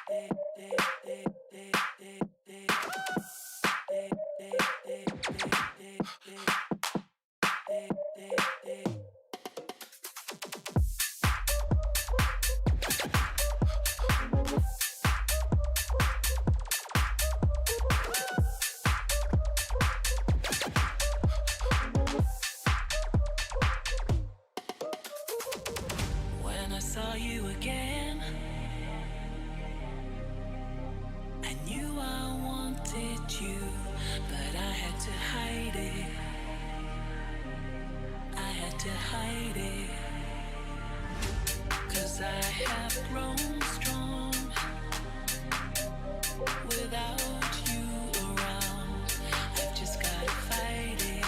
When I saw you again, I knew I wanted you, but I had to hide it. I had to hide it, 'cause I have grown strong without you around. I've just gotta fight it.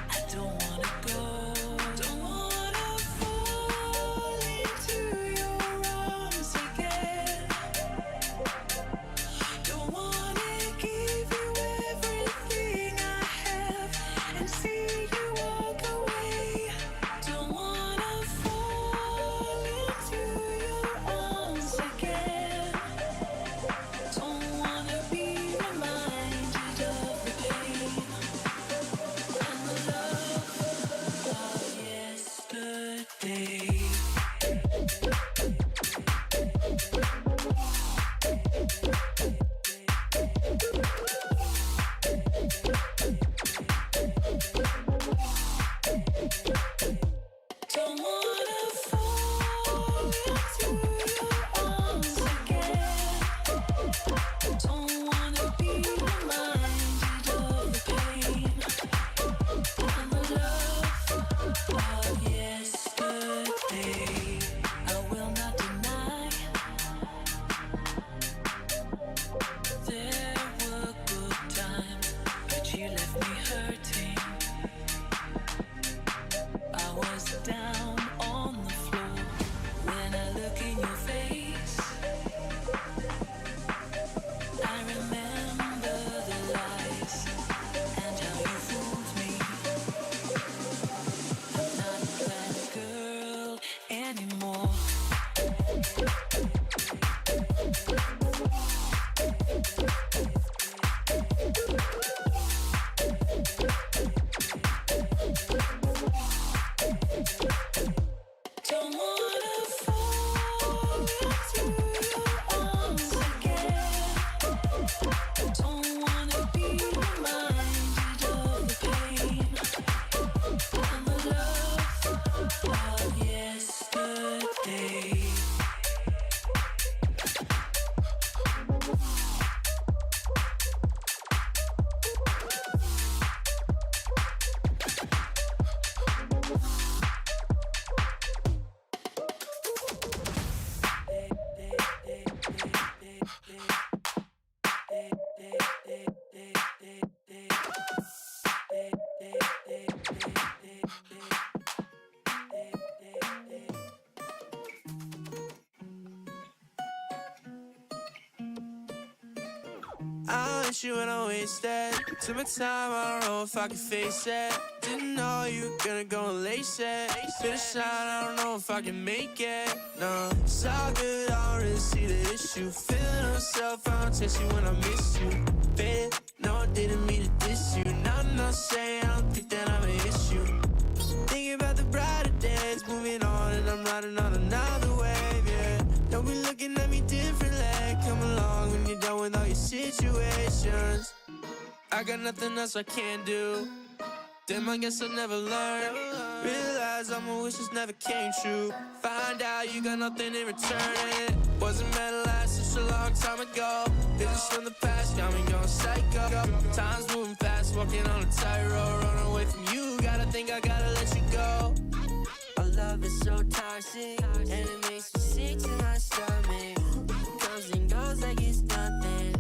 I don't wanna go. Don't wanna fall into your arms again. Don't wanna give you everything I have and see you walk away. Don't wanna fall into your arms again. Don't wanna be reminded of the pain and the love of yesterday. Don't wanna fall into your arms again. Don't wanna be reminded of the pain and the love of yesterday. I will not deny there were good times, but you left me hurting. I was down on the floor. When I look in your face, I remember the lies and how you fooled me. I'm not that girl anymore. Don't wanna fall into your arms again. Don't wanna be reminded of the pain and the love of yesterday. I wish you when I wasted. Took my time, I don't know if I can face it. Didn't know you were gonna go and lace it. Finish line, I don't know if I can make it. No, it's all good, I don't really see the issue. Feeling myself, I don't text you when I miss you. Faded, no, I didn't mean to diss you. Now I'm not saying I don't think that I'm an issue. Thinking about the brighter days, moving on, and I'm riding on another wave, yeah. Don't be looking at me differently. Come along when you're done with all your situations. I got nothing else I can do. Damn, I guess I'll never learn. Realize all my wishes never came true. Find out you got nothing in return. It wasn't meant to last such a long time ago. Visions from the past got me going psycho. Time's moving fast, walking on a tightrope. Running away from you, gotta think I gotta let you go. Our love is so toxic, and it makes me sick to my stomach. Comes and goes like it's nothing.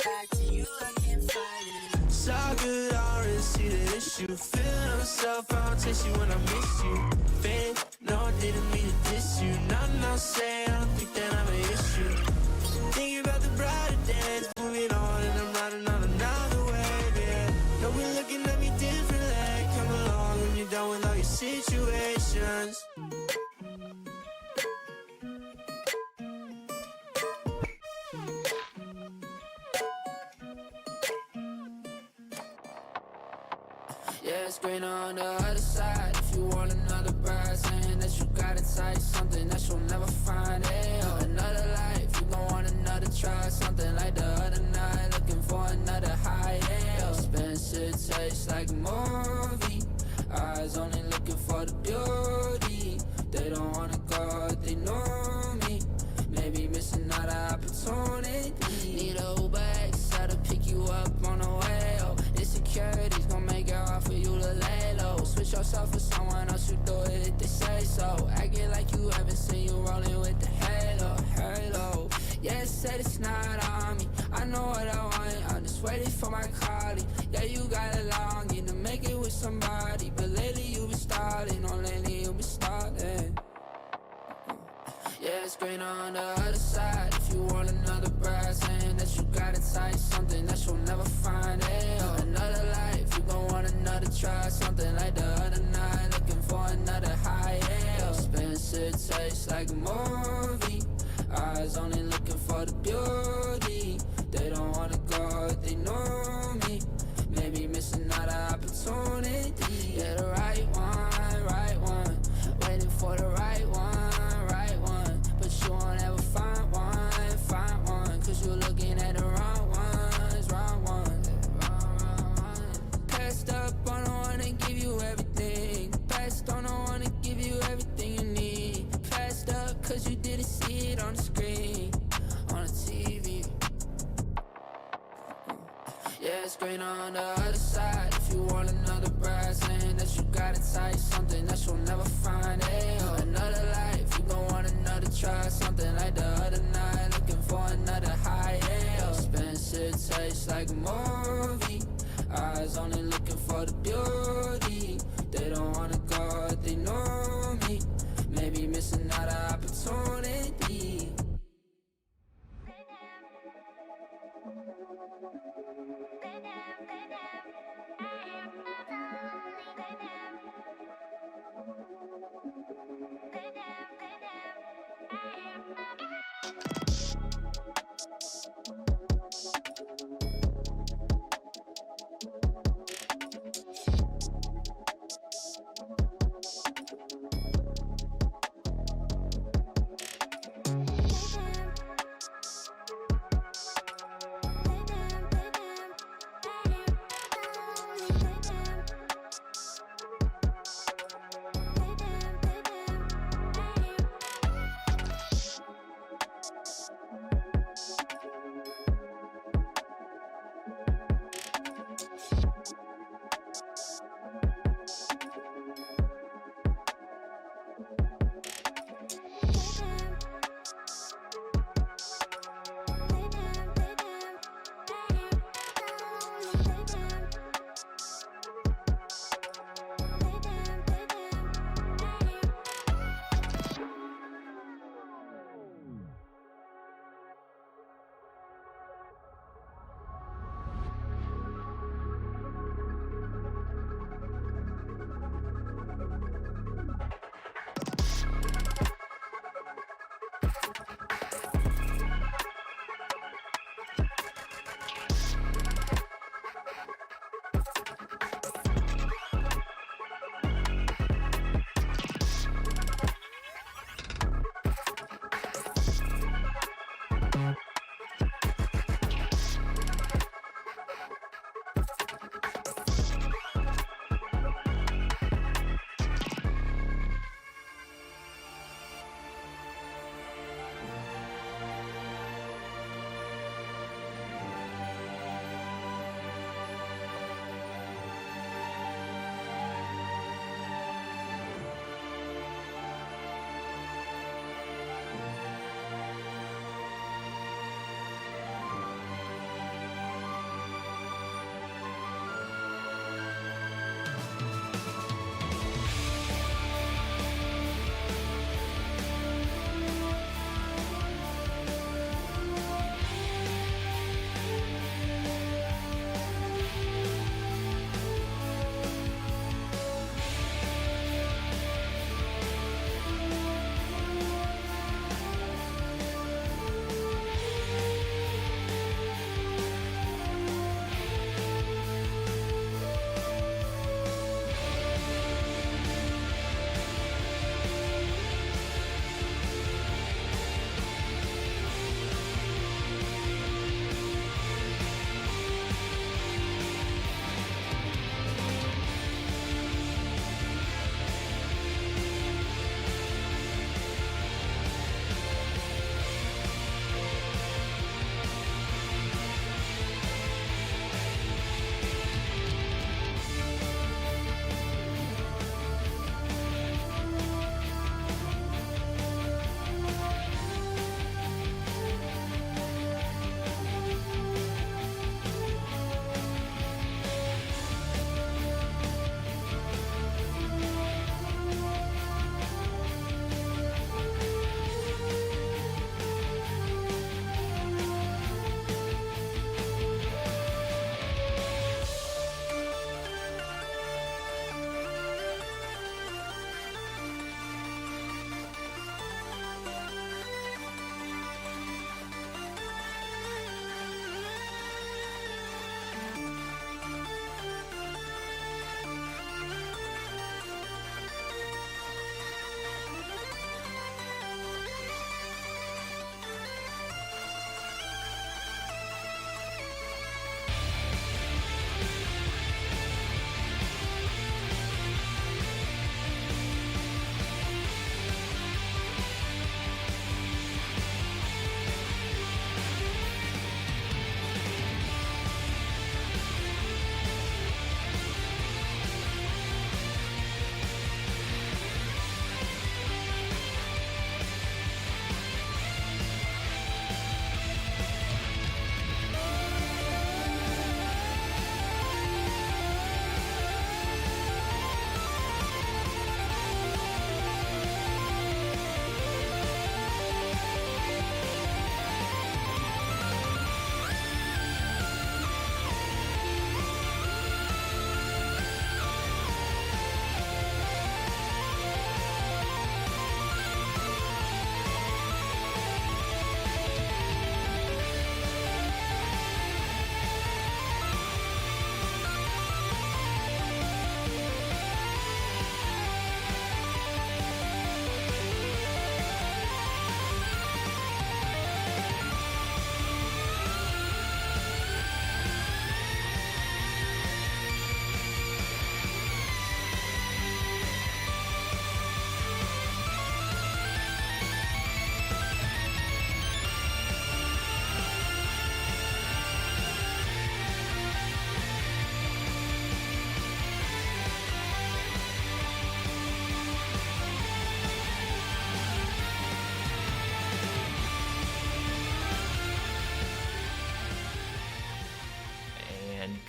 Back to you, I can't fight it. It's all good, I don't really see the issue. Feeling myself, I don't text you when I miss you. Faded, no, I didn't mean to diss you. Nothing else say, I don't think that I'm an issue. Thinking about the brighter days, moving on, and I'm riding on another wave, yeah. Don't be looking at me differently. Come along when you're done with all your situations. Yeah, it's greener on the other side. If you want another bride, saying that you got it tight, something that you'll never find. Hey, oh, another life, you gon' want another try, something like the other night, looking for another high. Hey, oh, expensive tastes like a movie. Eyes only looking for the beauty. They don't wanna go if they know me. Maybe missing out an opportunity. Need a Uber XL to pick you up on the way. Oh, insecurities gon' make it hard for you to lay low. Switch yourself for someone else, you do it if they say so. Acting like you haven't seen you rolling with the halo. Yeah, said it's not on me. I know what I want, I'm just waiting for my calling. Yeah, you got a longing to make it with somebody, but lately you been stalling. Oh, lately you been stalling. Yeah, it's greener on the other side. If you want another bride, saying that you got it tight, something that you'll never find. Hey, oh, another life, you gon' want another try, something like the other night, looking for another high. Hey, oh, expensive tastes like a movie. Eyes only looking for the beauty. They don't wanna go if they know me. Maybe missing out an opportunity. Yeah, the right one. Waiting for the right one. But you won't ever find one. Cause you're looking at the wrong ones. Passed up on the one that give you everything. Passed on the one that give you everything you need. Passed up cause you didn't see it on the screen, on the TV. Yeah, it's greener on the other side. If you want another bride, saying that you got it tight, something that you'll never find. Hey, oh, another life, you gon' want another try, something like the other night, looking for another high. Hey, oh, expensive tastes like a movie. Eyes only looking for the beauty. They don't wanna go if they know me. Maybe missing out an opportunity.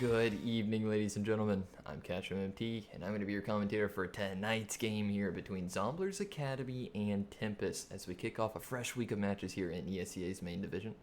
Good evening, ladies and gentlemen. I'm CashMMT, and I'm going to be your commentator for tonight's game here between Zomblers Academy and Tempest as we kick off a fresh week of matches here in ESEA's main division.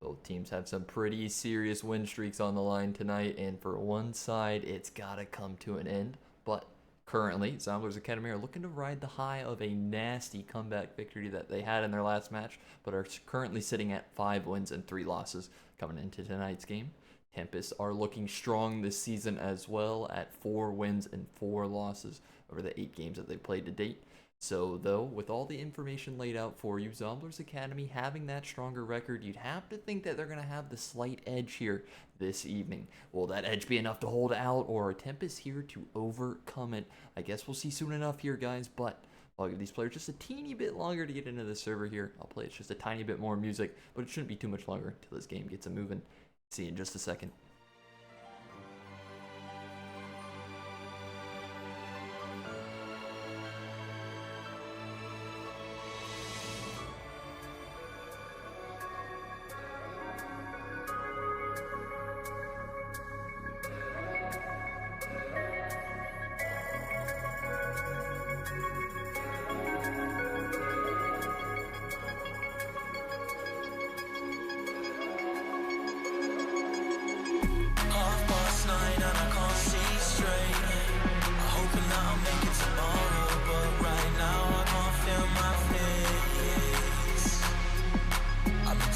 Both teams have some pretty serious win streaks on the line tonight, and for one side, it's got to come to an end. But currently, Zomblers Academy are looking to ride the high of a nasty comeback victory that they had in their last match, but are currently sitting at 5 wins and 3 losses coming into tonight's game. Tempest are looking strong this season as well at 4 wins and 4 losses over the 8 games that they've played to date. So though, with all the information laid out for you, Zomblers Academy having that stronger record, you'd have to think that they're going to have the slight edge here this evening. Will that edge be enough to hold out, or are Tempest here to overcome it? I guess we'll see soon enough here, guys, but I'll give these players just a teeny bit longer to get into the server here. I'll play just a tiny bit more music, but it shouldn't be too much longer until this game gets a moving. See you in just a second.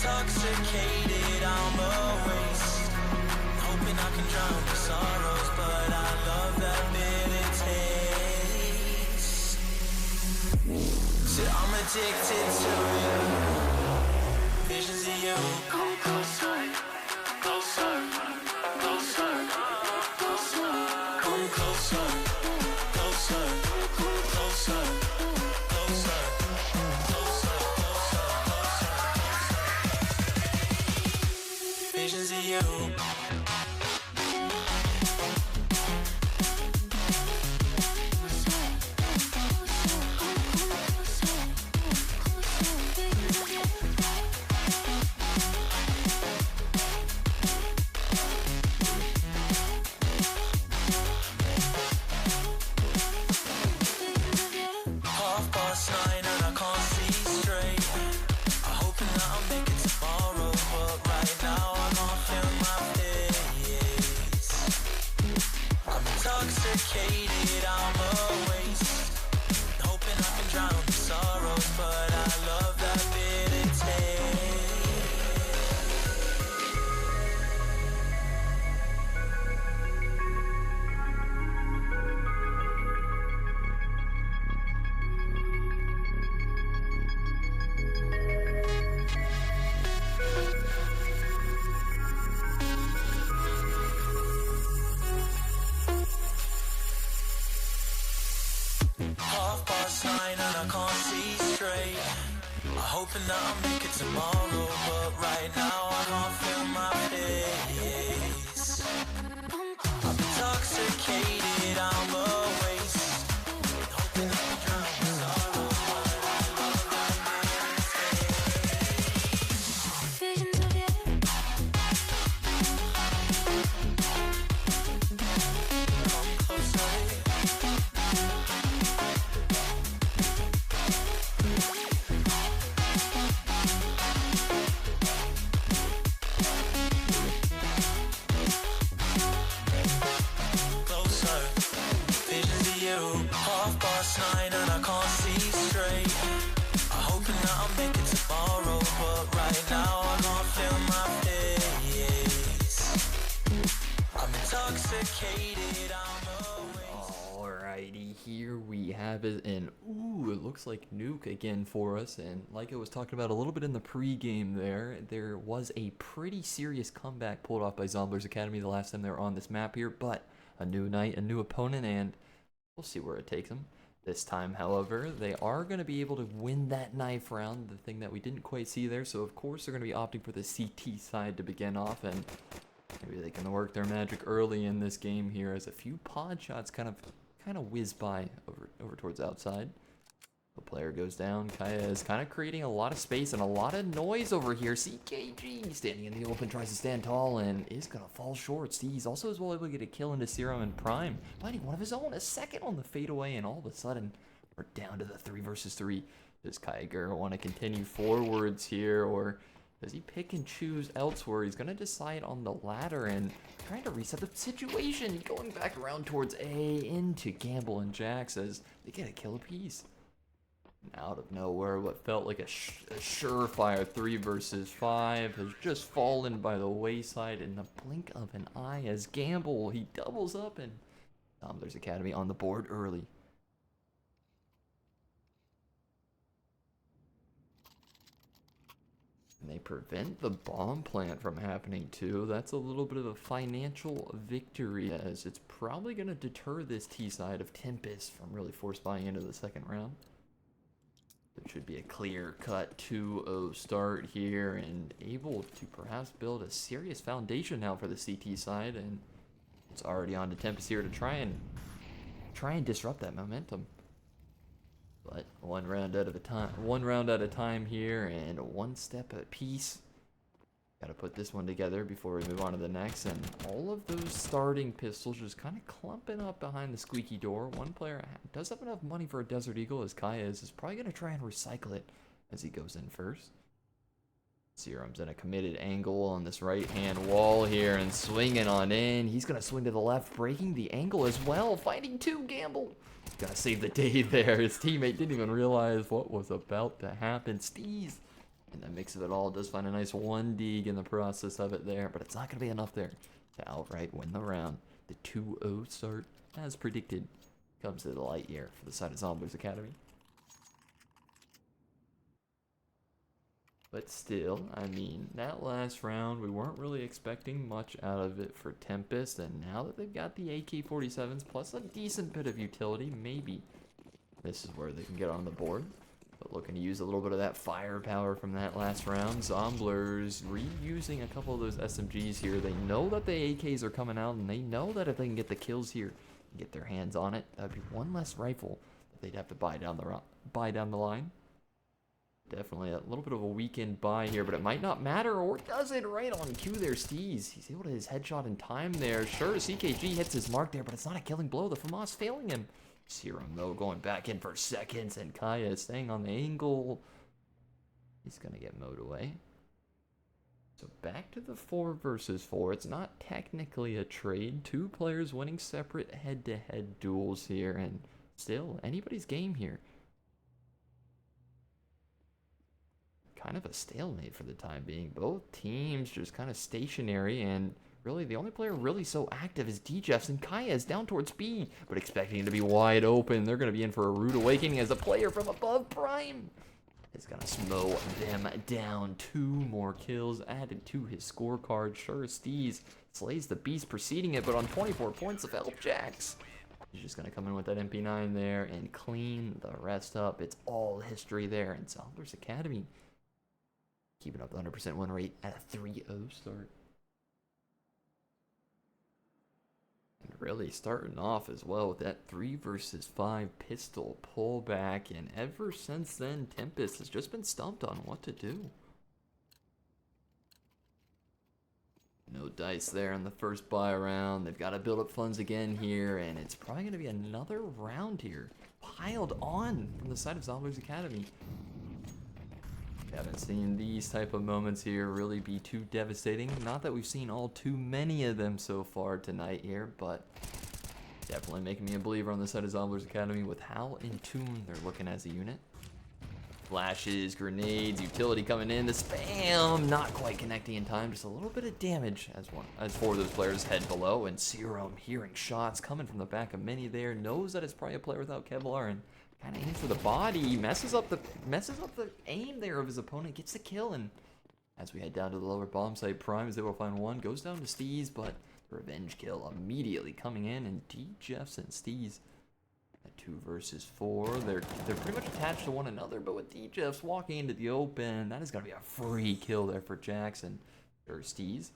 Intoxicated, I'm a waste. Hoping I can drown the sorrows, but I love that bitter taste. Said I'm addicted to you. Visions of you. Come closer, closer, closer, closer. Come closer, closer, closer, closer. Visions of you. Intoxicated, I'm a waste. Hoping I can drown the sorrows, but I love that bitter taste. Hoping that I'll make it tomorrow, but right now I can't feel my face. I'm intoxicated, I'm a waste. Hoping I can drown the sorrows, but I love that taste. Visions of you. Come closer. Alrighty, here we have it, and ooh, it looks like Nuke again for us, and like I was talking about a little bit in the pre-game there was a pretty serious comeback pulled off by Zomblers Academy the last time they were on this map here, but a new night, a new opponent, and we'll see where it takes them. This time, however, they are going to be able to win that knife round, the thing that we didn't quite see there, so of course they're going to be opting for the CT side to begin off, and maybe they can work their magic early in this game here as a few pod shots kind of whiz by over towards outside. The player goes down. Kaya is kind of creating a lot of space and a lot of noise over here. CKG standing in the open, tries to stand tall and is going to fall short. Steez also is well able to get a kill into Serum and Prime, finding one of his own, a second on the fadeaway, and all of a sudden we're down to the 3 versus 3. Does Kaiger want to continue forwards here, or does he pick and choose elsewhere? He's going to decide on the ladder and trying to reset the situation. Going back around towards A into Gamble and Jax as they get a kill apiece. Out of nowhere, what felt like a surefire 3 versus 5 has just fallen by the wayside in the blink of an eye as Gamble, he doubles up and Zomblers Academy on the board early. And they prevent the bomb plant from happening too. That's a little bit of a financial victory as it's probably going to deter this T side of Tempest from really force buying into the second round. It should be a clear-cut 2-0 start here and able to perhaps build a serious foundation now for the CT side, and it's already on to Tempest here to try and disrupt that momentum. But one round at a time here, and one step at peace. Got to put this one together before we move on to the next, and all of those starting pistols just kind of clumping up behind the squeaky door. One player does have enough money for a Desert Eagle, as Kaya is probably going to try and recycle it as he goes in first. Serum's in a committed angle on this right-hand wall here and swinging on in. He's going to swing to the left, breaking the angle as well, finding 2 Gamble. Got to save the day there. His teammate didn't even realize what was about to happen. Steez, in the mix of it all, does find a nice 1 dig in the process of it there, but it's not going to be enough there to outright win the round. The 2-0 start, as predicted, comes to the light year for the side of Zomblers Academy. But still, I mean, that last round, we weren't really expecting much out of it for Tempest, and now that they've got the AK-47s plus a decent bit of utility, maybe this is where they can get on the board. But looking to use a little bit of that firepower from that last round. Zomblers reusing a couple of those SMGs here. They know that the AKs are coming out, and they know that if they can get the kills here and get their hands on it, that would be one less rifle that they'd have to buy down the line. Definitely a little bit of a weekend buy here, but it might not matter, or does it? Right on cue there, Steez. He's able to hit his headshot in time there. Sure, CKG hits his mark there, but it's not a killing blow. The FAMAS failing him. Serum, though, going back in for seconds, and Kaya is staying on the angle. He's going to get mowed away. So back to the 4 versus 4. It's not technically a trade. 2 players winning separate head-to-head duels here, and still, anybody's game here. Kind of a stalemate for the time being. Both teams just kind of stationary, and really the only player really so active is DJeffs, and Kaya is down towards B, but expecting to be wide open. They're going to be in for a rude awakening as a player from above, Prime, is going to mow them down. 2 more kills added to his scorecard. Sure, Steez slays the beast preceding it, but on 24 points of help, Jax, he's just going to come in with that MP9 there and clean the rest up. It's all history there, and Zomblers Academy keeping up the 100% win rate at a 3-0 start. And really starting off as well with that 3 versus 5 pistol pullback. And ever since then, Tempest has just been stumped on what to do. No dice there in the first buy round. They've got to build up funds again here. And it's probably going to be another round here piled on from the side of Zomblers Academy. Haven't seen these type of moments here really be too devastating. Not that we've seen all too many of them so far tonight here, but definitely making me a believer on the side of Zomblers Academy with how in tune they're looking as a unit. Flashes, grenades, utility coming in, the spam not quite connecting in time, just a little bit of damage as 4 of those players head below, and Serum hearing shots coming from the back of Mini there, knows that it's probably a player without Kevlar, and kind of aims for the body, messes up the aim there of his opponent, gets the kill, and as we head down to the lower bomb site, Prime is able to find 1, goes down to Steez, but the revenge kill immediately coming in, and DJeffs and Steez at 2 versus 4. They're pretty much attached to one another, but with DJeffs walking into the open, that is going to be a free kill there for Jackson, or Steez.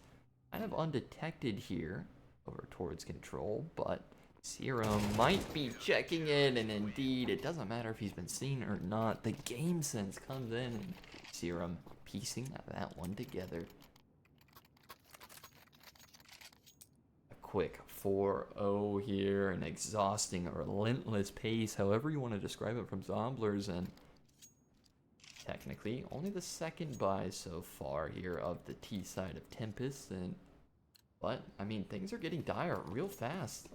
Kind of undetected here over towards control, but Serum might be checking in, and indeed, it doesn't matter if he's been seen or not. The game sense comes in, and Serum piecing that one together. A quick 4-0 here, an exhausting, relentless pace, however you want to describe it, from Zomblers, and technically only the second buy so far here of the T side of Tempest, but I mean, things are getting dire real fast.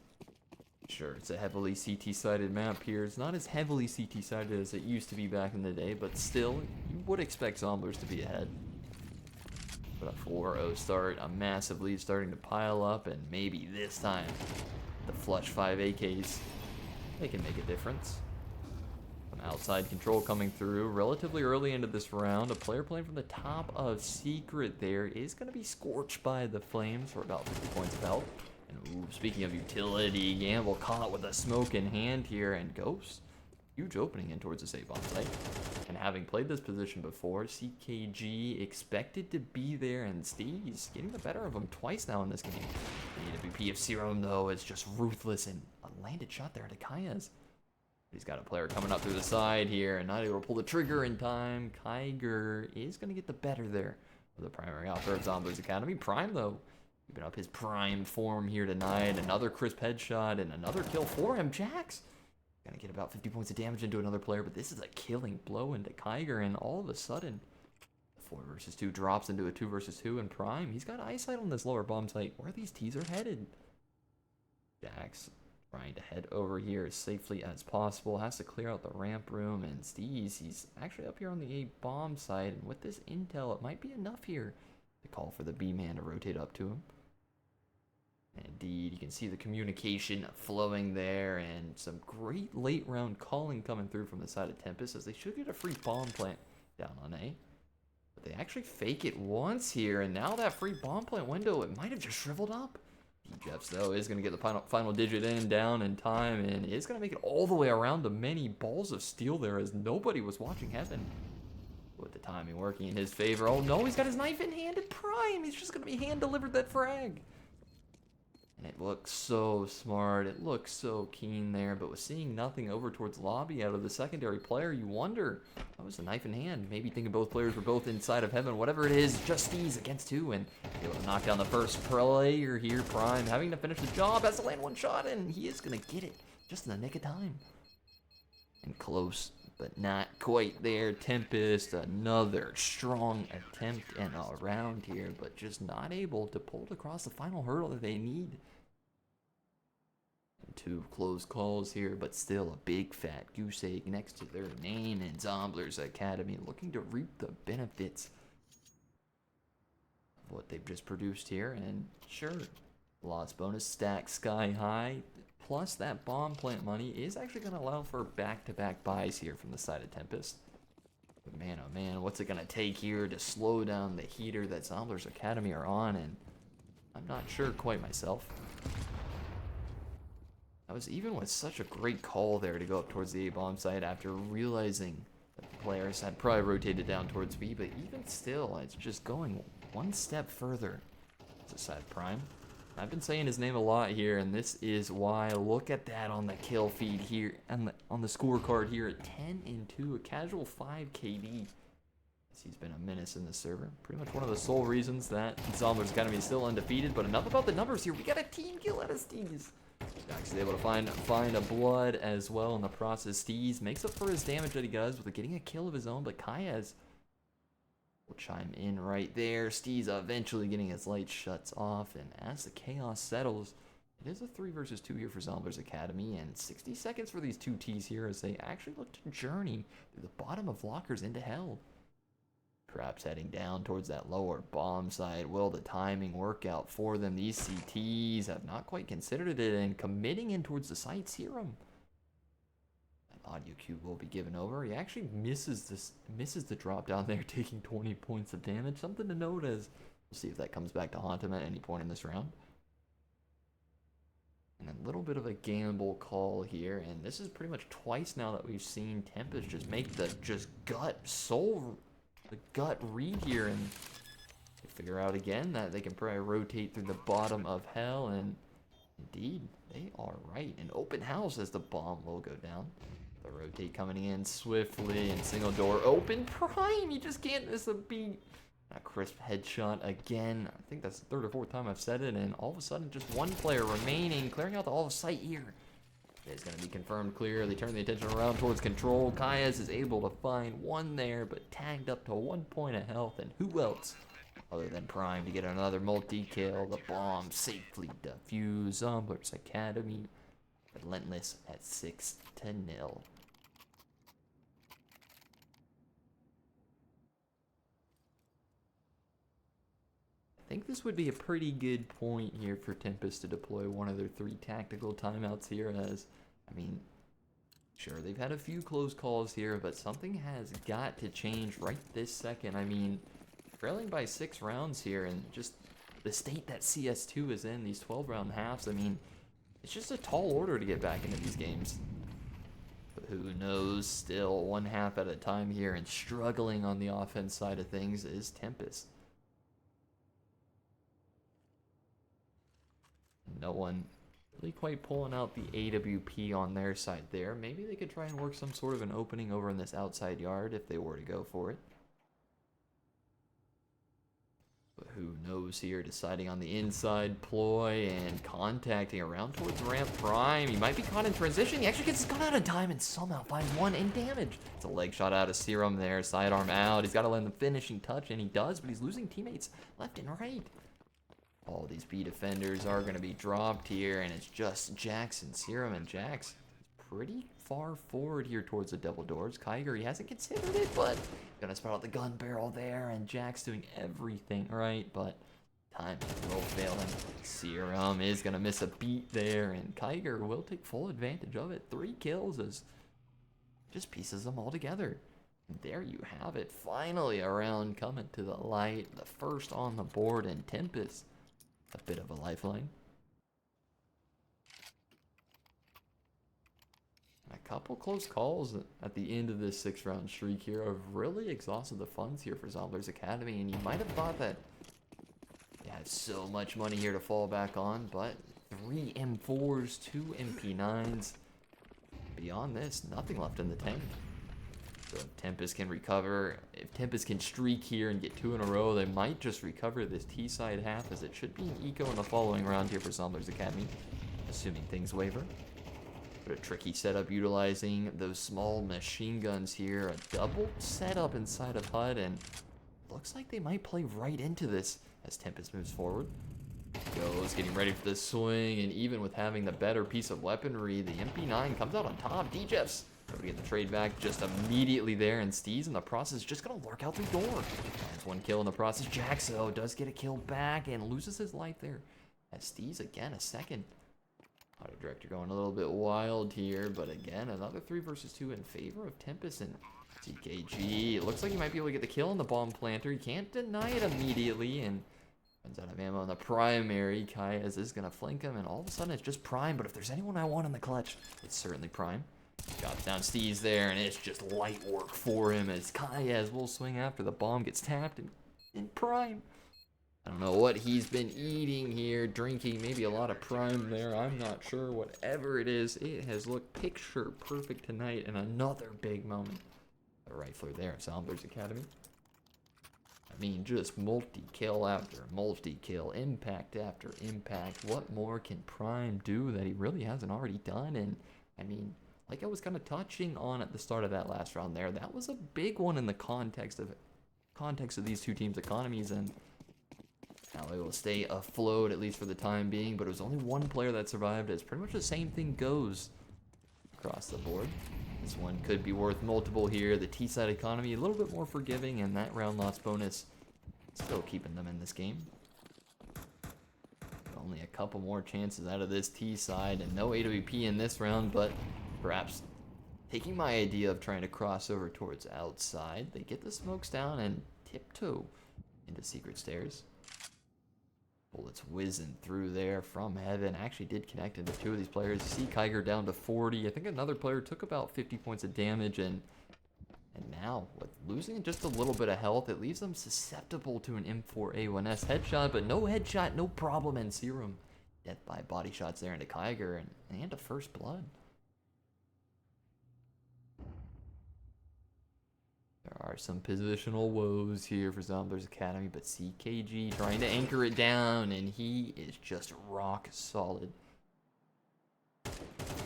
Sure, it's a heavily CT-sided map here. It's not as heavily CT-sided as it used to be back in the day, but still, you would expect Zomblers to be ahead. But a 4-0 start, a massive lead starting to pile up, and maybe this time, the flush 5 AKs, they can make a difference. Some outside control coming through relatively early into this round. A player playing from the top of Secret there is going to be scorched by the flames for about 50 points of health. And ooh, speaking of utility, Gamble caught with a smoke in hand here, and Ghost, huge opening in towards the A-bomb site. And having played this position before, CKG expected to be there, and Steve's getting the better of him twice now in this game. The EWP of Serum, though, is just ruthless, and a landed shot there to Kaya's. He's got a player coming up through the side here, and not able to pull the trigger in time. Kyger is going to get the better there of the primary author of Zomblers Academy. Prime, though, keeping up his prime form here tonight. Another crisp headshot and another kill for him. Jax gonna get about 50 points of damage into another player, but this is a killing blow into Kyger, and all of a sudden, the 4 versus 2 drops into a 2 versus 2, and Prime, he's got eyesight on this lower bomb site where these T's are headed. Jax trying to head over here as safely as possible, has to clear out the ramp room, and Steez, he's actually up here on the A bomb side, and with this intel, it might be enough here to call for the B man to rotate up to him. Indeed, you can see the communication flowing there, and some great late round calling coming through from the side of Tempest, as they should get a free bomb plant down on A. But they actually fake it once here, and now that free bomb plant window, it might have just shriveled up. Jeffs, though, is going to get the final digit in down in time, and is going to make it all the way around to many balls of steel there, as nobody was watching heaven. With the timing working in his favor. Oh no, he's got his knife in hand at Prime. He's just going to be hand-delivered that frag. And it looks so smart. It looks so keen there, but with seeing nothing over towards lobby out of the secondary player, you wonder, that was a knife in hand. Maybe thinking both players were both inside of heaven. Whatever it is, just Steez against 2, and able to knock down the first player here. Prime having to finish the job, has to land one shot, and he is going to get it just in the nick of time. And close, but not quite there. Tempest, another strong attempt and all around here, but just not able to pull it across the final hurdle that they need. And 2 close calls here, but still a big fat goose egg next to their name, and Zomblers Academy looking to reap the benefits of what they've just produced here. And sure, loss bonus stack sky high, plus that bomb plant money is actually going to allow for back-to-back buys here from the side of Tempest. But man, oh man, what's it going to take here to slow down the heater that Zomblers Academy are on? And I'm not sure quite myself. I was even with such a great call there to go up towards the A-bomb site after realizing that the players had probably rotated down towards B, but even still, it's just going one step further. It's a side Prime. I've been saying his name a lot here, and this is why. Look at that on the kill feed here, and on the scorecard here at 10 and 2, a casual 5 KD. He's been a menace in this server. Pretty much one of the sole reasons that Zomblers Academy is still undefeated, but enough about the numbers here. We got a team kill out of Steez. Jax is able to find a blood as well in the process. Steez makes up for his damage that he does with getting a kill of his own, but Kaya's will chime in right there. Steez eventually getting his light shuts off, and as the chaos settles, it is a 3 versus 2 here for Zomblers Academy, and 60 seconds for these 2 T's here as they actually look to journey through the bottom of lockers into hell. Perhaps heading down towards that lower bomb side. Will the timing work out for them? These CTs have not quite considered it, and committing in towards the site Serum. That audio cue will be given over. He actually misses the drop down there, taking 20 points of damage. Something to note, as we'll see if that comes back to haunt him at any point in this round. And a little bit of a gamble call here, and this is pretty much twice now that we've seen Tempest just make the gut read here, and they figure out again that they can probably rotate through the bottom of hell, and Indeed, they are right. An open house as the bomb will go down. The rotate coming in swiftly and single door open. Prime, you just can't miss a beat. A crisp headshot again. I think that's the third or fourth time I've said it, and all of a sudden just one player remaining, clearing out the all of sight here. It's going to be confirmed clear. They turn the attention around towards control. Kayas is able to find one there, but tagged up to 1 point of health, and who else other than Prime to get another multi-kill? The bomb safely defused. Zomblers Academy relentless at 6-0. I think this would be a pretty good point here for Tempest to deploy one of their 3 tactical timeouts here, as, I mean, sure, they've had a few close calls here, but something has got to change right this second. I mean, trailing by 6 rounds here, and just the state that CS2 is in, these 12-round halves, I mean, it's just a tall order to get back into these games. But who knows, still 1 half at a time here, and struggling on the offense side of things is Tempest. No one really quite pulling out the AWP on their side there. Maybe they could try and work some sort of an opening over in this outside yard if they were to go for it. But who knows here, deciding on the inside ploy and contacting around towards ramp. Prime, he might be caught in transition. He actually gets his gun out of time and somehow finds one in damage. It's a leg shot out of Serum there, sidearm out. He's got to land the finishing touch, and he does, but he's losing teammates left and right. All these B defenders are going to be dropped here, and it's just Jax and Serum, and Jax is pretty far forward here towards the double doors. Kiger, he hasn't considered it, but gonna spot out the gun barrel there, and Jax doing everything right, but timing will fail him. Serum is going to miss a beat there, and Kiger will take full advantage of it. 3 kills as just pieces them all together. And there you have it. Finally a round coming to the light. The first on the board, and Tempest a bit of a lifeline. A couple close calls at the end of this 6-round streak here have really exhausted the funds here for Zomblers Academy, and you might have thought that they had so much money here to fall back on, but 3 M4s, 2 MP9s. Beyond this, nothing left in the tank. So if Tempest can recover, if Tempest can streak here and get 2 in a row, they might just recover this T-side half, as it should be an eco in the following round here for Zomblers Academy, assuming things waver. But a tricky setup utilizing those small machine guns here, a double setup inside of HUD, and looks like they might play right into this as Tempest moves forward. Goes, getting ready for the swing, and even with having the better piece of weaponry, the MP9 comes out on top. DJeff's able to get the trade back just immediately there, and Steez in the process just gonna lurk out the door. Finds 1 kill in the process. Jaxo does get a kill back and loses his life there, as Steez again a second. Auto Director going a little bit wild here, but again another 3 versus 2 in favor of Tempest, and TKG. It looks like he might be able to get the kill on the bomb planter. He can't deny it immediately, and runs out of ammo in the primary. Kayas is gonna flank him, and all of a sudden it's just Prime. But if there's anyone I want in the clutch, it's certainly Prime. Drops down Steez there, and it's just light work for him as Kayas will swing after the bomb gets tapped, and Prime, I don't know what he's been eating here, drinking, maybe a lot of Prime there, I'm not sure. Whatever it is, it has looked picture perfect tonight, and another big moment. The rifler there at Zomblers Academy. I mean, just multi-kill after multi-kill, impact after impact. What more can Prime do that he really hasn't already done? And I mean, like I was kind of touching on at the start of that last round there, that was a big one in the context of these 2 teams' economies, and now they will stay afloat, at least for the time being, but it was only 1 player that survived, as pretty much the same thing goes across the board. This one could be worth multiple here. The T-side economy a little bit more forgiving, and that round loss bonus still keeping them in this game. Only a couple more chances out of this T-side, and no AWP in this round, but perhaps taking my idea of trying to cross over towards outside, they get the smokes down and tiptoe into secret stairs. Bullets whizzing through there from heaven. Actually did connect into 2 of these players. You see Kiger down to 40. I think another player took about 50 points of damage, and now with losing just a little bit of health, it leaves them susceptible to an M4A1S headshot, but no headshot, no problem, and Serum death by body shots there into Kiger and a first blood. There are some positional woes here for Zomblers Academy, but CKG trying to anchor it down, and he is just rock solid.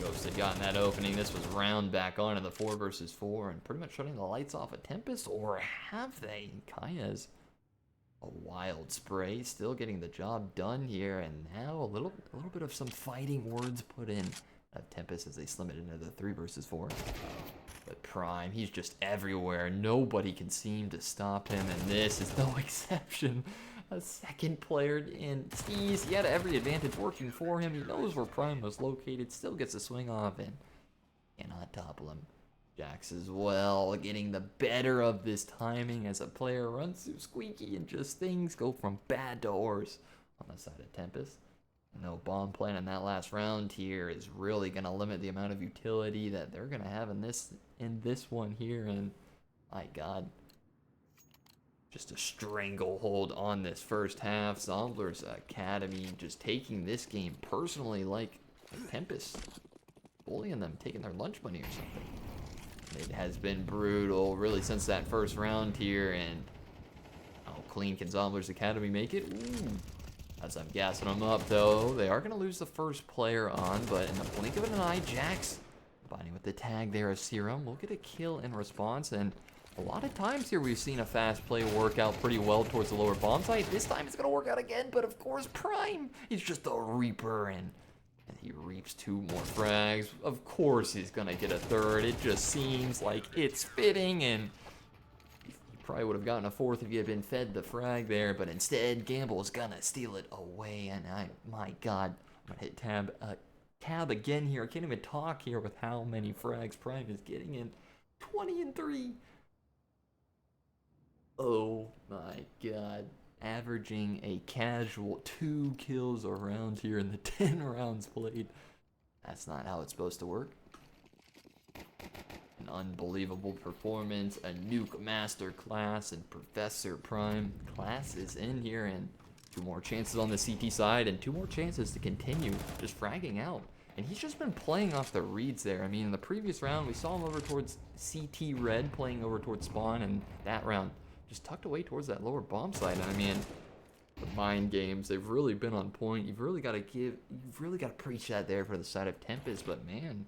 Ghost had gotten that opening. This was round back on in the 4 versus 4 and pretty much shutting the lights off of Tempest, or have they? Kaya's a wild spray, still getting the job done here, and now a little bit of some fighting words put in of Tempest as they slim it into the 3 versus 4. But Prime, he's just everywhere. Nobody can seem to stop him, and this is no exception. A second player in sees he had every advantage working for him. He knows where Prime was located, still gets a swing off, and cannot topple him. Jax as well, getting the better of this timing as a player runs through Squeaky, and just things go from bad to worse on the side of Tempest. No bomb plan in that last round here is really going to limit the amount of utility that they're going to have in this one here, and my God. Just a stranglehold on this first half. Zomblers Academy just taking this game personally, like Tempest bullying them, taking their lunch money or something. It has been brutal really since that first round here, and how clean can Zomblers Academy make it? Ooh. As I'm gassing them up though, they are going to lose the first player on, but in the blink of an eye, Jax combining with the tag there as Serum will get a kill in response, and a lot of times here we've seen a fast play work out pretty well towards the lower bomb site. This time it's going to work out again, but of course Prime, he's just a reaper, and he reaps 2 more frags. Of course he's going to get a third. It just seems like it's fitting, and he probably would have gotten a 4th if he had been fed the frag there, but instead Gamble's going to steal it away, and my God, I'm going to hit tab again here. I can't even talk here with how many frags Prime is getting in. 20 and 3. Oh my God, averaging a casual 2 kills a round here in the 10 rounds played. That's not how it's supposed to work. An unbelievable performance, a nuke master class, and Professor Prime class is in here, and 2 more chances on the CT side, and 2 more chances to continue just fragging out. And he's just been playing off the reads there. I mean, in the previous round, we saw him over towards CT red, playing over towards spawn, and that round just tucked away towards that lower bomb side. I mean, the mind games, they've really been on point. You've really got to preach that there for the side of Tempest. But man,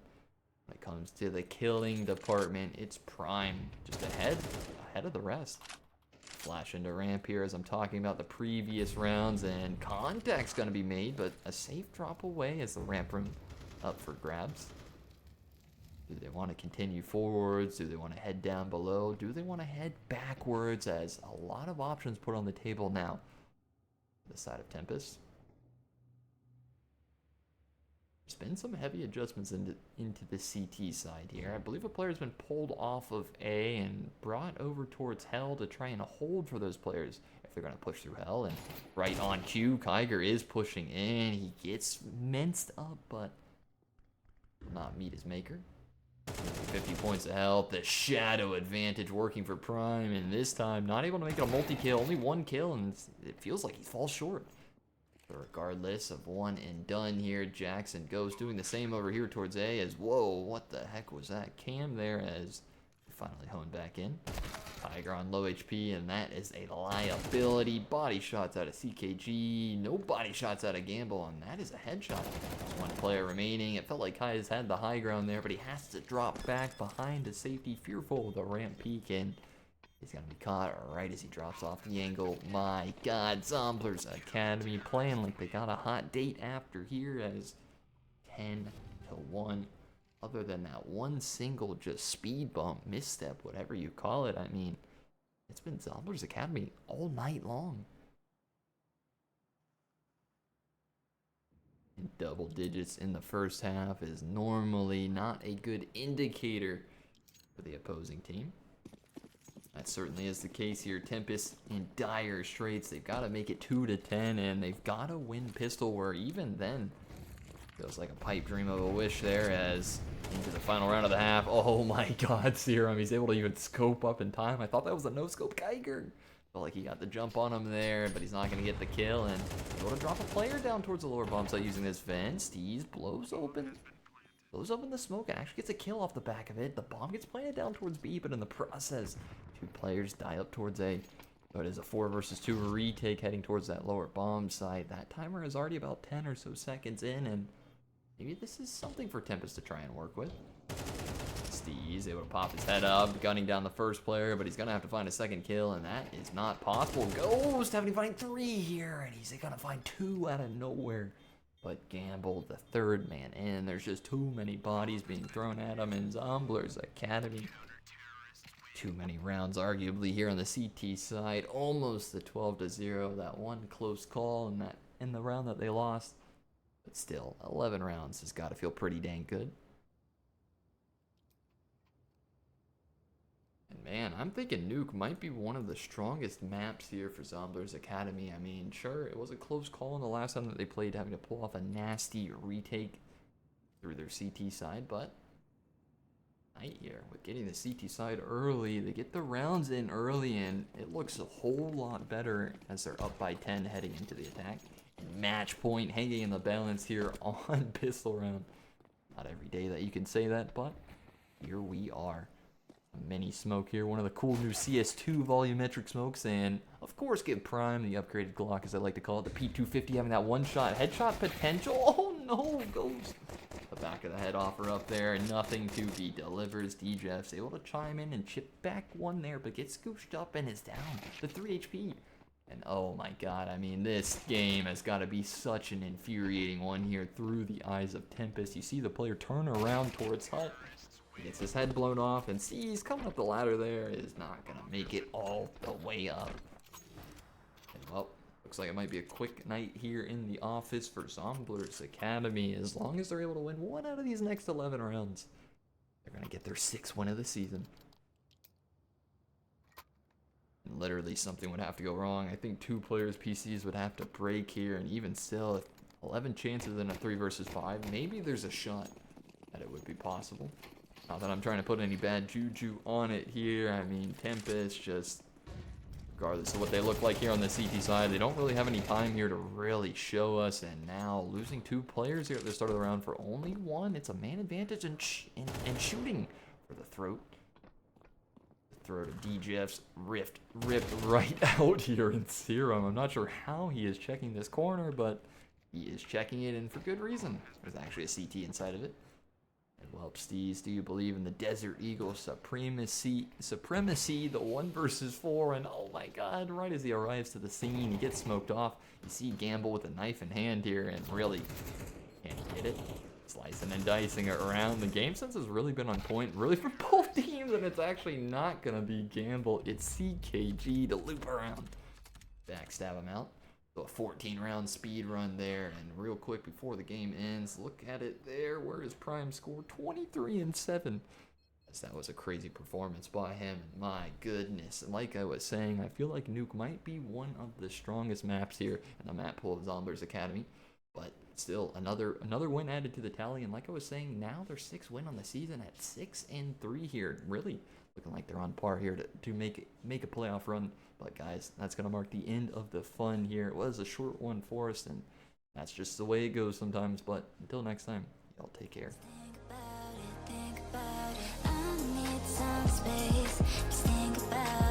when it comes to the killing department, it's Prime just ahead of the rest. Flash into ramp here as I'm talking about the previous rounds, and contact's going to be made, but a safe drop away as the ramp room up for grabs. Do they want to continue forwards? Do they want to head down below? Do they want to head backwards? As a lot of options put on the table now. The side of Tempest. There's been some heavy adjustments into the CT side here. I believe a player has been pulled off of A and brought over towards Hell to try and hold for those players if they're going to push through Hell. And right on cue, Kiger is pushing in. He gets minced up, but will not meet his maker. 50 points of health, the shadow advantage working for Prime, and this time not able to make it a multi-kill, only 1 kill, and it feels like he falls short. But regardless of 1 and done here, Jackson goes doing the same over here towards A as, whoa, what the heck was that? Cam there as he finally honed back in. Tiger on low HP, and that is a liability. Body shots out of CKG, no body shots out of Gamble, and that is a headshot. 1 player remaining. It felt like Kai's had the high ground there, but he has to drop back behind a safety, fearful of the ramp peak, and he's going to be caught right as he drops off the angle. My God, Zomblers Academy playing like they got a hot date after here as 10-1. Other than that 1 single just speed bump, misstep, whatever you call it, I mean, it's been Zomblers Academy all night long. And double digits in the first half is normally not a good indicator for the opposing team. That certainly is the case here. Tempest in dire straits. They've got to make it 2-10, and they've got to win pistol, where even then, feels like a pipe dream of a wish there as into the final round of the half. Oh my God, Serum. He's able to even scope up in time. I thought that was a no-scope Kiger. Felt like he got the jump on him there, but he's not going to get the kill. And able to drop a player down towards the lower bomb site using this vent. Steez blows open the smoke and actually gets a kill off the back of it. The bomb gets planted down towards B, but in the process, 2 players die up towards A. So it is a 4 versus 2 retake heading towards that lower bomb site. That timer is already about 10 or so seconds in, and maybe this is something for Tempest to try and work with. Steez able to pop his head up, gunning down the first player, but he's going to have to find a second kill, and that is not possible. Ghost having to find 3 here, and he's going to find 2 out of nowhere. But Gamble, the 3rd man in. There's just too many bodies being thrown at him in Zomblers Academy. Too many rounds, arguably, here on the CT side. Almost the 12-0. That one close call in the round that they lost. But still, 11 rounds has got to feel pretty dang good. And man, I'm thinking Nuke might be one of the strongest maps here for Zomblers Academy. I mean, sure, it was a close call in the last time that they played, having to pull off a nasty retake through their CT side, but Knight here with getting the CT side early. They get the rounds in early, and it looks a whole lot better as they're up by 10 heading into the attack. Match point hanging in the balance here on pistol round. Not every day that you can say that, but here we are. Mini smoke here, one of the cool new CS2 volumetric smokes, and of course give Prime the upgraded Glock, as I like to call it, the P250, having that one-shot headshot potential. Oh no, goes the back of the head offer up there, and nothing to be delivered. DJF's able to chime in and chip back one there, but gets scooched up and is down to 3 HP. And oh my god, I mean, this game has got to be such an infuriating one here through the eyes of Tempest. You see the player turn around towards Hut. He gets his head blown off, and sees coming up the ladder there is not going to make it all the way up. And well, looks like it might be a quick night here in the office for Zomblers Academy. As long as they're able to win 1 out of these next 11 rounds, they're going to get their 6th win of the season. And literally something would have to go wrong. I think 2 players' PCs would have to break here, and even still, if 11 chances in a 3 versus 5, maybe there's a shot that it would be possible. Not that I'm trying to put any bad juju on it here. I mean, Tempest, just regardless of what they look like here on the CT side, they don't really have any time here to really show us. And now losing 2 players here at the start of the round for only 1. It's a man advantage and shooting for the throat. The throat of DJF's ripped right out here in Serum. I'm not sure how he is checking this corner, but he is checking it, and for good reason. There's actually a CT inside of it. And well, Steez, do you believe in the Desert Eagle supremacy, the 1 versus 4, and oh my god, right as he arrives to the scene, he gets smoked off. You see Gamble with a knife in hand here, and really, can he get it? Slicing and dicing it around. The game sense has really been on point, really, for both teams, and it's actually not going to be Gamble. It's CKG to loop around. Backstab him out. A 14-round speed run there, and real quick before the game ends, look at it there, where his Prime score 23-7. As that was a crazy performance by him. My goodness, and like I was saying, I feel like Nuke might be one of the strongest maps here in the map pool of Zomblers Academy, but still another win added to the tally. And like I was saying, now they're 6th win on the season at 6-3 here, really looking like they're on par here to make a playoff run. But guys, that's going to mark the end of the fun here. It was a short one for us, and that's just the way it goes sometimes. But until next time, y'all take care. Think about it. I need some space. Just think about it.